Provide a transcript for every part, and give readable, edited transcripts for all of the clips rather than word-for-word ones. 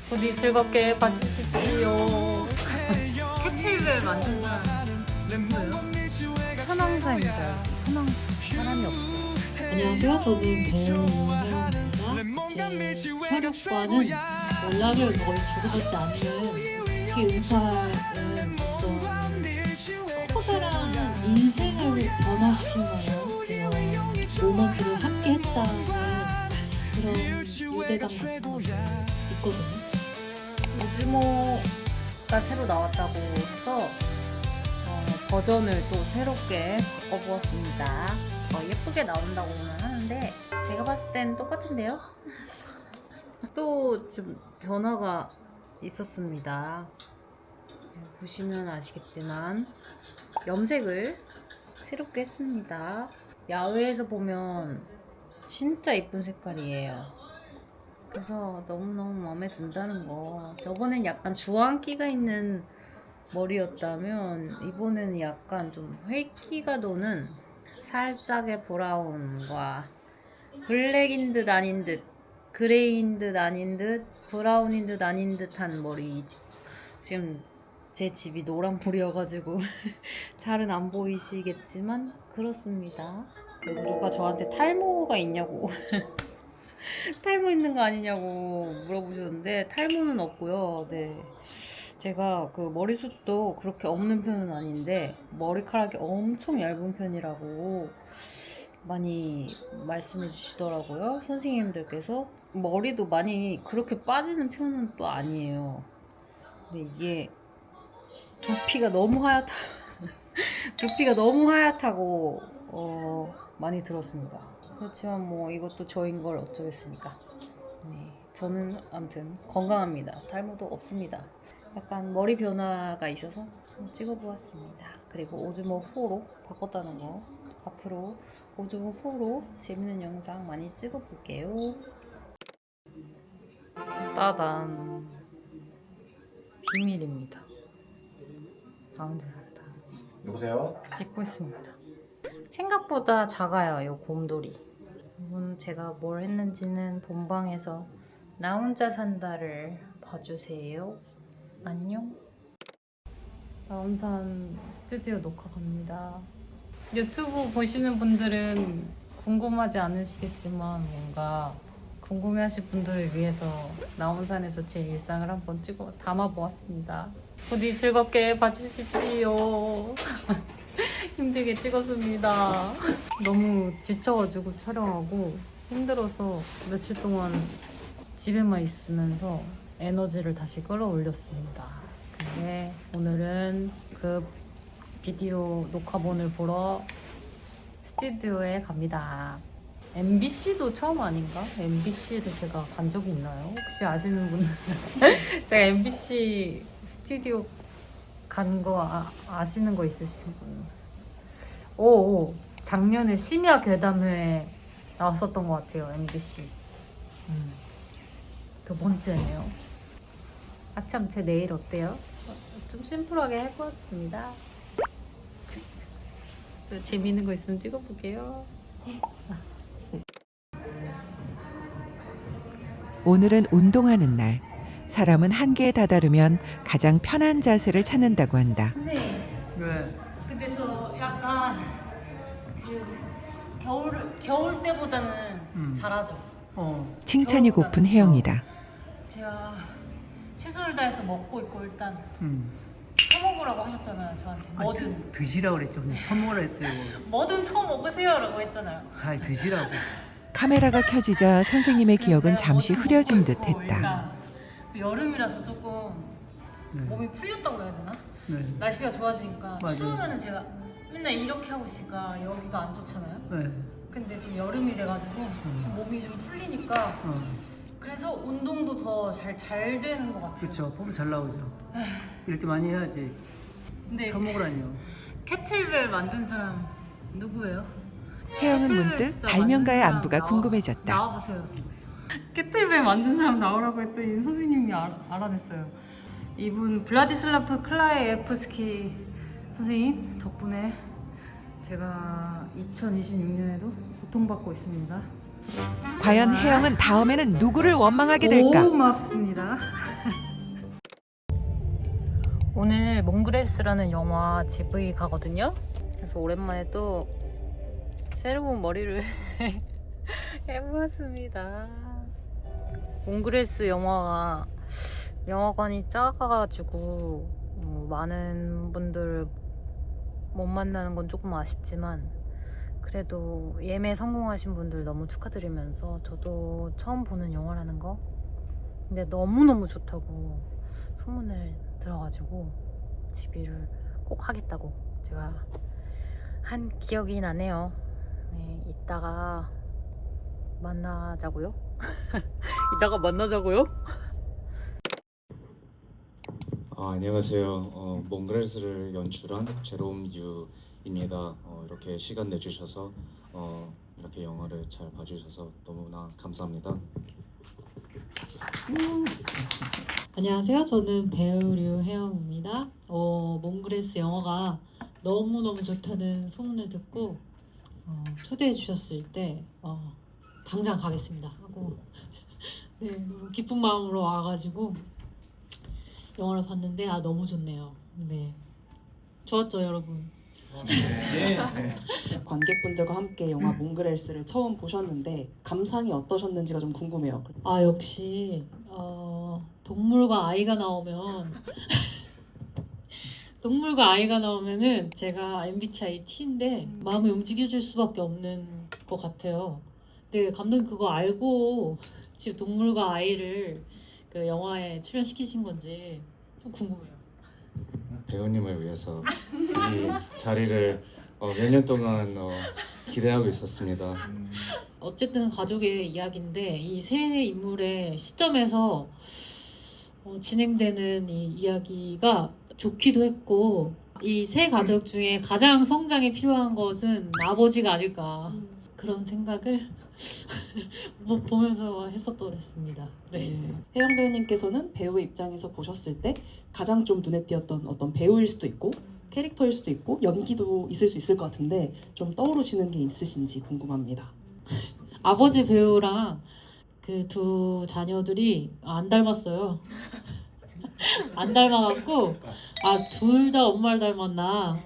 부디 즐겁게 봐주십시오. 캐틀벨 만든 사람 누구예요? 천왕사입니다. 천왕사 사람이 없어요. 안녕하세요. 저는 배우입니다. 제 혈육과는 연락을 거의 주고받지 않는, 특히 의사는 어떤 커다란 인생을 변화시킨다는 그런 모먼트를 함께 했다는 그런 유대감 같은 거 있거든요. 오즈모가 새로 나왔다고 해서 버전을 또 새롭게 바꿔보았습니다. 예쁘게 나온다고는 하는데 제가 봤을 땐 똑같은데요? 또 좀 변화가 있었습니다. 보시면 아시겠지만 염색을 새롭게 했습니다. 야외에서 보면 진짜 예쁜 색깔이에요. 그래서 너무너무 마음에 든다는 거. 저번엔 약간 주황기가 있는 머리였다면 이번에는 약간 좀 회기가 도는 살짝의 브라운과 블랙인 듯 아닌 듯, 그레이인 듯 아닌 듯, 브라운인 듯 아닌 듯한 머리. 지금 제 집이 노란불이어가지고 잘은 안 보이시겠지만 그렇습니다. 그리고 누가 저한테 탈모가 있냐고 탈모 있는 거 아니냐고 물어보셨는데 탈모는 없고요. 네. 제가 그 머리숱도 그렇게 없는 편은 아닌데 머리카락이 엄청 얇은 편이라고 많이 말씀해 주시더라고요. 선생님들께서. 머리도 많이 그렇게 빠지는 편은 또 아니에요. 근데 이게 두피가 너무 하얗다 두피가 너무 하얗다고 많이 들었습니다. 그렇지만 뭐 이것도 저인 걸 어쩌겠습니까. 네, 저는 아무튼 건강합니다. 탈모도 없습니다. 약간 머리 변화가 있어서 찍어보았습니다. 그리고 오즈모 4로 바꿨다는 거, 앞으로 오즈모 4로 재밌는 영상 많이 찍어볼게요. 따단 비밀입니다. 나 혼자 산다. 여보세요? 찍고 있습니다. 생각보다 작아요, 요 곰돌이. 이건 제가 뭘 했는지는 본방에서 나 혼자 산다를 봐주세요. 안녕. 나온산 스튜디오 녹화 갑니다. 유튜브 보시는 분들은 궁금하지 않으시겠지만 뭔가 궁금해하실 분들을 위해서 나온산에서 제 일상을 한번 찍어 담아보았습니다. 부디 즐겁게 봐주십시오. 힘들게 찍었습니다. 너무 지쳐가지고 촬영하고 힘들어서 며칠 동안 집에만 있으면서 에너지를 다시 끌어올렸습니다. 근데 오늘은 그 비디오 녹화본을 보러 스튜디오에 갑니다. MBC도 처음 아닌가? MBC를 제가 간 적이 있나요? 혹시 아시는 분? 제가 MBC 스튜디오 간 거 아시는 거 있으신 분? 오, 작년에 심야 괴담회에 나왔었던 것 같아요. MBC. 두 번째네요. 아참, 제 내일 어때요? 좀 심플하게 해보았습니다. 재미있는 거 있으면 찍어볼게요. 오늘은 운동하는 날. 사람은 한계에 다다르면 가장 편한 자세를 찾는다고 한다. 선생님, 왜? 근데 저 약간 그 겨울 때보다는 잘하죠. 칭찬이 고픈 혜영이다. 제가 최선을 다해서 먹고 있고 일단 처먹으라고 하셨잖아요, 저한테. 뭐든 드시라고 그랬죠. 근데 처먹으라 했어요. 뭐든 처먹으세요라고 했잖아요. 잘 드시라고. 카메라가 켜지자 선생님의 기억은 잠시 흐려진 듯 했다. 여름이라서 조금 네. 몸이 풀렸다고 해야 되나? 네. 날씨가 좋아지니까 맞아요. 추우면은 제가 맨날 이렇게 하고 있으니까 여기가 안 좋잖아요. 네. 근데 지금 여름이 돼가지고 좀 몸이 좀 풀리니까 그래서 운동도 더 잘 되는 것 같아요. 그렇죠. 폼 잘 나오죠. 이럴 때 많이 해야지. 근데 처먹으라니요. 캐틀벨 만든 사람 누구예요? 혜영은 캐틀벨 문득 진짜 발명가의 만든 안부가 사람 궁금해졌다. 나와보세요. 캐틀벨 만든 사람 나오라고 했더니 선생님이 알아냈어요. 이분 블라디슬라프 클라이에프스키 선생님 덕분에 제가 2026년에도 고통받고 있습니다. 과연 혜영은 다음에는 누구를 원망하게 될까? 고맙습니다. 오늘 몽그레스라는 영화 GV 가거든요. 그래서 오랜만에 또 새로운 머리를 해보았습니다. 몽그레스 영화가 영화관이 작아가지고 많은 분들 못 만나는 건 조금 아쉽지만 그래도 예매 성공하신 분들 너무 축하드리면서 저도 처음 보는 영화라는 거 근데 너무너무 좋다고 소문을 들어가지고 GV를 꼭 하겠다고 제가 한 기억이 나네요. 네, 이따가 만나자고요. 이따가 만나자고요. 안녕하세요. 몽그레스를 연출한 제롬 유입니다. 이렇게 시간 내주셔서 이렇게 영화를 잘 봐주셔서 너무나 감사합니다. 안녕하세요. 저는 배우 류혜영입니다. 몽그레스 영화가 너무너무 좋다는 소문을 듣고 초대해 주셨을 때 당장 가겠습니다 하고 네, 너무 기쁜 마음으로 와가지고 영화를 봤는데 너무 좋네요. 네, 좋았죠 여러분? 관객분들과 함께 영화 몽그레스를 처음 보셨는데 감상이 어떠셨는지가 좀 궁금해요. 역시 동물과 아이가 나오면 동물과 아이가 나오면은 제가 MBTI T인데 마음이 움직여질 수밖에 없는 것 같아요. 근데 감독님 그거 알고 지금 동물과 아이를 그 영화에 출연시키신 건지 좀 궁금해요. 배우님을 위해서 이 자리를 몇 년 동안 기대하고 있었습니다. 어쨌든 가족의 이야기인데 이 세 인물의 시점에서 진행되는 이 이야기가 좋기도 했고 이 세 가족 중에 가장 성장이 필요한 것은 아버지가 아닐까 그런 생각을 보면서 했었더랬습니다. 네. 혜영 배우님께서는 배우의 입장에서 보셨을 때 가장 좀 눈에 띄었던 어떤 배우일 수도 있고 캐릭터일 수도 있고 연기도 있을 수 있을 것 같은데 좀 떠오르시는 게 있으신지 궁금합니다. 아버지 배우랑 그 두 자녀들이 안 닮았어요. 안 닮아갖고 둘 다 엄마를 닮았나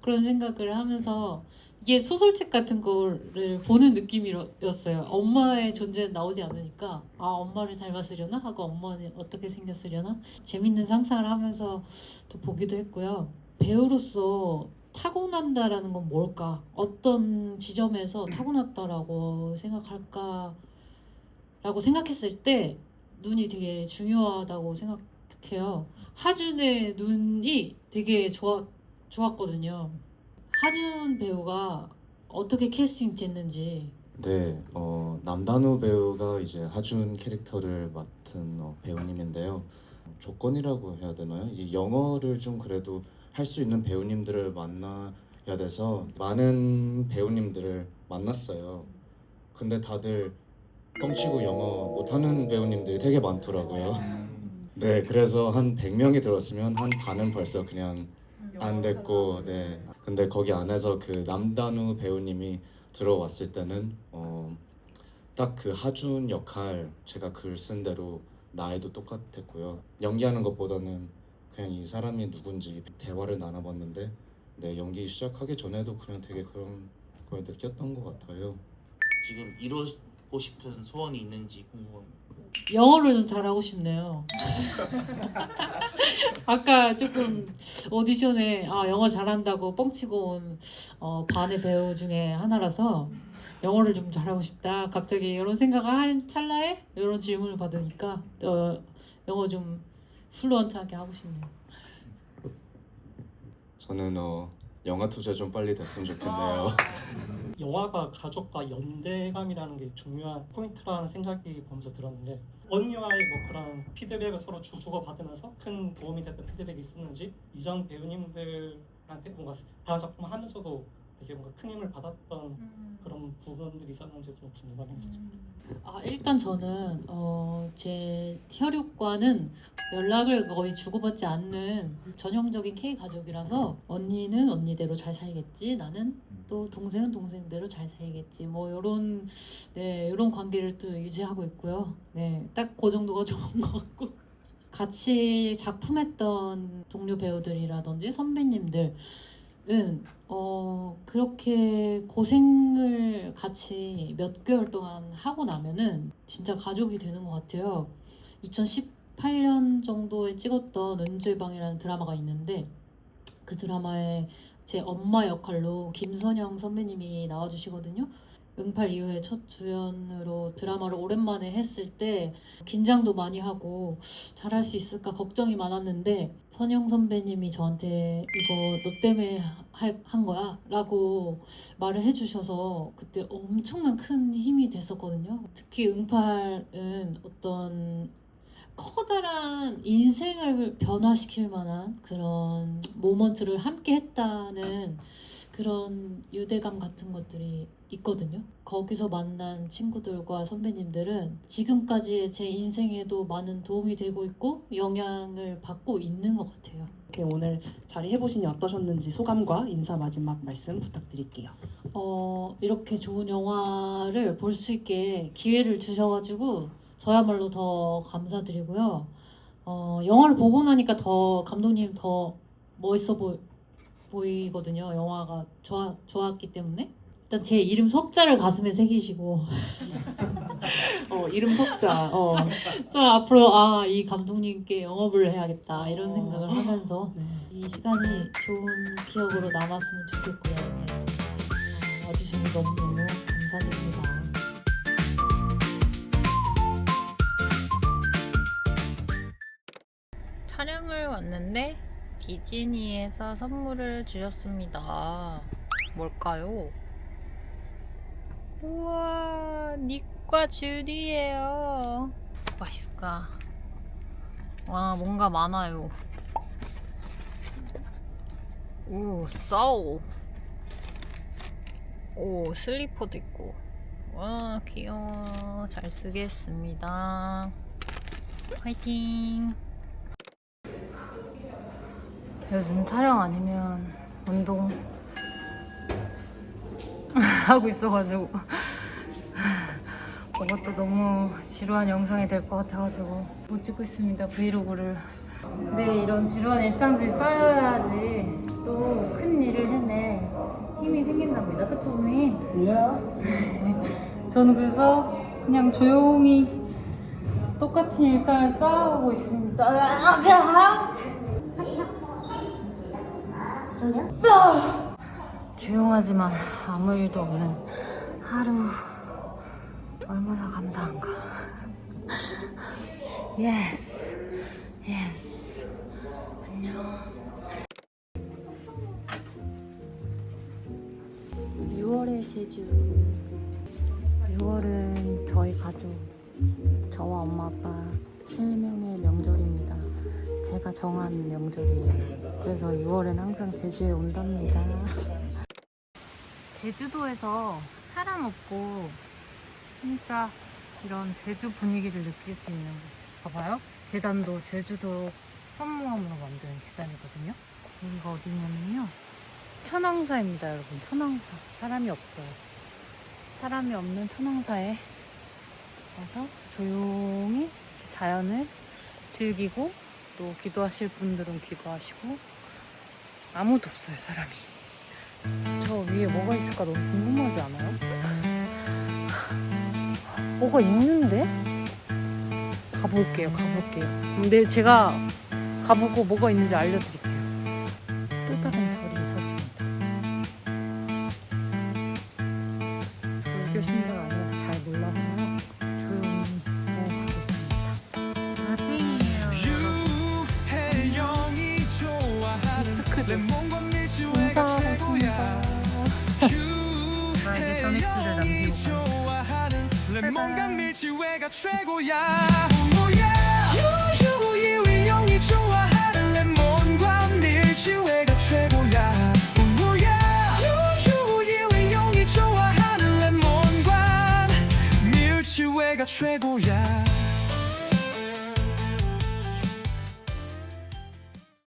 그런 생각을 하면서 이게 소설책 같은 거를 보는 느낌이었어요. 엄마의 존재는 나오지 않으니까 엄마를 닮았으려나 하고 엄마는 어떻게 생겼으려나 재밌는 상상을 하면서 또 보기도 했고요. 배우로서 타고난다라는 건 뭘까? 어떤 지점에서 타고났다라고 생각할까? 라고 생각했을 때 눈이 되게 중요하다고 생각해요. 하준의 눈이 되게 좋았거든요. 하준 배우가 어떻게 캐스팅 됐는지. 네, 남단우 배우가 이제 하준 캐릭터를 맡은 배우님인데요. 조건이라고 해야 되나요? 이 영어를 좀 그래도 할 수 있는 배우님들을 만나야 돼서 많은 배우님들을 만났어요. 근데 다들 뻥치고 영어 못하는 배우님들이 되게 많더라고요. 네, 그래서 한 100명이 들었으면 한 반은 벌써 그냥 안 됐고, 네. 근데 거기 안에서 그 남단우 배우님이 들어왔을 때는 딱 그 하준 역할 제가 글 쓴 대로 나이도 똑같았고요. 연기하는 것보다는 그냥 이 사람이 누군지 대화를 나눠봤는데 네, 연기 시작하기 전에도 그냥 되게 그런 걸 느꼈던 것 같아요. 지금 이루고 싶은 소원이 있는지 궁금합니다. 영어를 좀 잘하고 싶네요. 아까 조금 오디션에 영어 잘한다고 뻥치고 온 반의 배우 중에 하나라서 영어를 좀 잘하고 싶다. 갑자기 이런 생각을 한 찰나에 이런 질문을 받으니까 영어 좀 플루언트하게 하고 싶네요. 저는 영화 투자 좀 빨리 됐으면 좋겠네요. 영화가 가족과 연대감이라는 게 중요한 포인트라는 생각이 보면서 들었는데 언니와의 뭐 그런 피드백을 서로 주고받으면서 큰 도움이 됐던 피드백이 있었는지 이전 배우님들한테 뭔가 다음 작품 하면서도 되게 뭔가 큰 힘을 받았던 그런 부분들이 있었는지 좀 궁금하긴 했습니다. 일단 저는 제 혈육과는 연락을 거의 주고받지 않는 전형적인 K 가족이라서 언니는 언니대로 잘 살겠지, 나는 또 동생은 동생대로 잘 살겠지, 뭐 요런 요런 관계를 또 유지하고 있고요. 네, 딱 그 정도가 좋은 것 같고, 같이 작품했던 동료 배우들이라든지 선배님들은 그렇게 고생을 같이 몇 개월 동안 하고 나면은 진짜 가족이 되는 것 같아요. 2018년 정도에 찍었던 은주의 방이라는 드라마가 있는데, 그 드라마에 제 엄마 역할로 김선영 선배님이 나와주시거든요. 응팔 이후에 첫 주연으로 드라마를 오랜만에 했을 때 긴장도 많이 하고 잘할 수 있을까 걱정이 많았는데, 선영 선배님이 저한테 이거 너 때문에 한 거야 라고 말을 해주셔서 그때 엄청난 큰 힘이 됐었거든요. 특히 응팔은 어떤 커다란 인생을 변화시킬 만한 그런 모먼트를 함께 했다는 그런 유대감 같은 것들이 있거든요. 거기서 만난 친구들과 선배님들은 지금까지의 제 인생에도 많은 도움이 되고 있고 영향을 받고 있는 것 같아요. 이렇게 오늘 자리 해보시니 어떠셨는지 소감과 인사 마지막 말씀 부탁드릴게요. 이렇게 좋은 영화를 볼 수 있게 기회를 주셔가지고 저야말로 더 감사드리고요. 영화를 보고 나니까 더 감독님 더 멋있어 보이거든요. 영화가 좋았기 때문에. 일단 제 이름 석자를 가슴에 새기시고 이름 석자. 저 앞으로 이 감독님께 영업을 해야겠다 이런 생각을 하면서 네. 이 시간이 좋은 기억으로 남았으면 좋겠고요. 네. 와주셔서 너무너무 감사드립니다. 촬영을 왔는데 디즈니에서 선물을 주셨습니다. 뭘까요? 우와, 닉과 주디예요. 뭐가 있을까? 와, 뭔가 많아요. 오, 싸우. 오, 슬리퍼도 있고. 와, 귀여워. 잘 쓰겠습니다. 화이팅! 요즘 촬영 아니면 운동 하고 있어가지고 그것도 너무 지루한 영상이 될 것 같아가지고 못 찍고 있습니다, 브이로그를. 근데 이런 지루한 일상들이 쌓여야지 또 큰 일을 해낼 힘이 생긴답니다. 그쵸, 선생님? 저는 그래서 그냥 조용히 똑같은 일상을 쌓아가고 있습니다. 조용하지만 아무 일도 없는 하루, 얼마나 감사한가. 예스, 예스. 안녕. 6월의 제주. 6월은 저희 가족, 저와 엄마 아빠 3명의 명절입니다. 제가 정한 명절이에요. 그래서 6월엔 항상 제주에 온답니다. 제주도에서 사람 없고 진짜 이런 제주 분위기를 느낄 수 있는 곳. 봐봐요. 계단도 제주도 현무암으로 만든 계단이거든요. 여기가 어디냐면요, 천왕사입니다, 여러분. 천왕사. 사람이 없어요. 사람이 없는 천왕사에 와서 조용히 자연을 즐기고, 또 기도하실 분들은 기도하시고, 아무도 없어요, 사람이. 저 위에 뭐가 있을까 너무 궁금하지 않아요? 뭐가 있는데? 가볼게요. 근데 제가 가보고 뭐가 있는지 알려드릴게요. 또 다른 절이 있었습니다. 불교 신자가 아니라서 잘 몰라서요. 조용히 가겠습니다. 팬이에요. 스크도 인사하겠습니다. 나에게 전입지를 남기고 레몬과 밀치웨가 최고야. 유유유이 형이 좋아하는 레몬과 밀치웨가 최고야. 유유유이 형이 좋아하는 레몬과 밀치웨가 최고.